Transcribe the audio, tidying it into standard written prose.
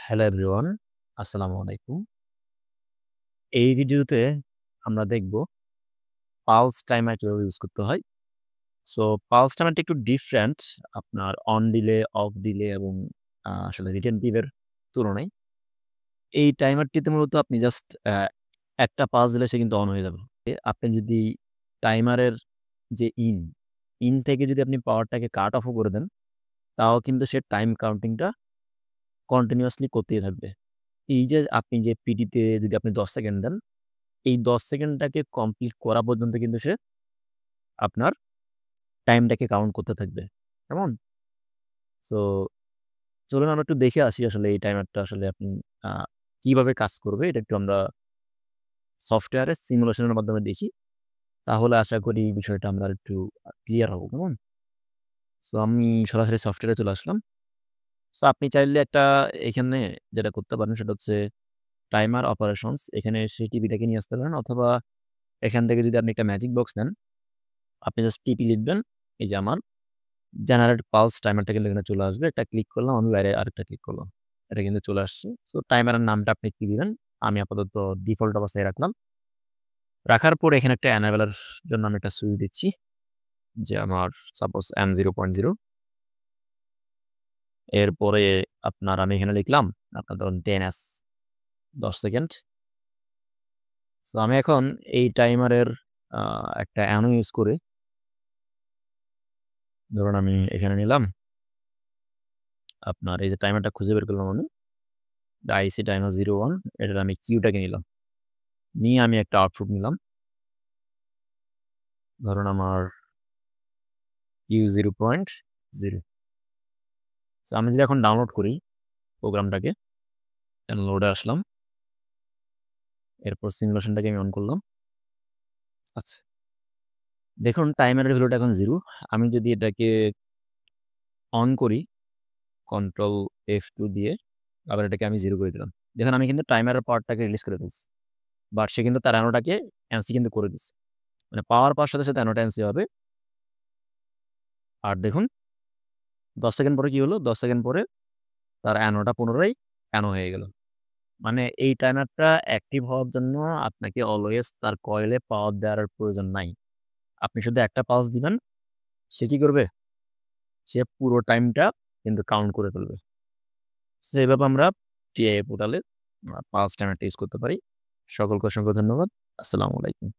Hello everyone, আসসালামু আলাইকুম। এই ভিডিওতে আমরা দেখব পালস টাইমার কিভাবে ইউজ করতে হয়। সো পালস টাইমারটা একটু ডিফারেন্ট আপনার অন দিলে, অফ দিলে এবং আসলে রিটেনটিভ এর তুলনায়। এই টাইমারটিতে মূলত আপনি জাস্ট একটা পালস দিলে সে কিন্তু অন হয়ে যাবে। আপনি যদি টাইমারের যে ইন থেকে যদি আপনি পাওয়ারটাকে কাট অফও করে দেন, তাও কিন্তু সে টাইম কাউন্টিংটা কন্টিনিউয়াসলি করতেই থাকবে। এই যে আপনি যে পিটিতে যদি আপনি ১০ সেকেন্ড দেন, এই ১০ সেকেন্ডটাকে কমপ্লিট করা পর্যন্ত কিন্তু সে আপনার টাইমটাকে কাউন্ট করতে থাকবে। কেমন? সো চলুন আমরা একটু দেখে আসি আসলে এই টাইমারটা আসলে আপনি আ কিভাবে কাজ করবে এটা একটু আমরা সফটওয়্যারের সিমুলেশন এর মাধ্যমে দেখি। তাহলে আশা করি বিষয়টা আমরা একটু ক্লিয়ার হব। কেমন? সো আমি সরাসরি সফটওয়্যারে চলে আসলাম। সো আপনি চাইলে একটা এখানে যেটা করতে পারেন সেটা হচ্ছে টাইমার অপারেশনস এখানে সেই টিভিটাকে নিয়ে আসতে পারেন অথবা এখান থেকে যদি আপনি একটা ম্যাজিক বক্স নেন, আপনি জাস্ট টিপি লিখবেন। এই যে আমার জেনারেট পালস টাইমারটা কিন্তু এখানে চলে আসবে। এটা ক্লিক করলাম, আমি বাইরে আরেকটা ক্লিক করলাম। এটা কিন্তু চলে আসছে। সো টাইমারের নামটা আপনি কি দিবেন? আমি আপাতত ডিফল্ট অবস্থায় রাখলাম। রাখার পর এখানে একটা এনেবল এর জন্য আমি একটা সুইচ দিচ্ছি। যে আমার সাপোজ M0.0 এরপরে আপনার আমি এখানে লিখলাম আপনার ধরুন 10S ১০ সেকেন্ড। সো আমি এখন এই টাইমারের আ একটা অ্যানো ইউজ করে ধরুন আমি এখানে নিলাম। আপনার এই যে টাইমারটা খুঁজে বের করলাম আমি। আইসি টাইমার 01 এটার আমি কিউটাকে নিলাম। নিয়ে আমি একটা আউটপুট নিলাম। ধরুন আমার Q0.0 সো আমি যদি এখন ডাউনলোড করি প্রোগ্রামটাকে, ডাউনলোডে আসলাম। এরপর সিমুলেশনটাকে আমি অন করলাম। আচ্ছা। দেখুন টাইমারের ভ্যালুটা এখন 0 আমি যদি এটাকে অন করি কন্ট্রোল F2 দিয়ে আবার এটাকে আমি 0 করে দিলাম। দেখুন আমি কিন্তু টাইমারের পাওয়ারটাকে রিলিজ করে ফেলছি। বাট সে কিন্তু তার অ্যানোটাকে এনসি কিন্তু করে দিছে। মানে পাওয়ার পাওয়ার সাথে অ্যানোটা এনসি হবে। আর দেখুন ১০ সেকেন্ড পরে কি হলো? ১০ সেকেন্ড পরে তার অ্যানোটা পুনরায় অ্যানো হয়ে গেল। মানে এই টাইমারটা অ্যাক্টিভ হওয়ার জন্য আপনাকে অলওয়েজ তার কয়েলে পাওয়ার দেওয়ার প্রয়োজন নাই। আপনি শুধু একটা পালস দিবেন, সে কি করবে? সে পুরো টাইমটা কিন্তু কাউন্ট করে ফেলবে। সো এভাবে আমরা টিআইএ পোর্টালে পালস টাইমারটা ইউজ করতে পারি। সকলকে অসংখ্য ধন্যবাদ। আসসালামু আলাইকুম।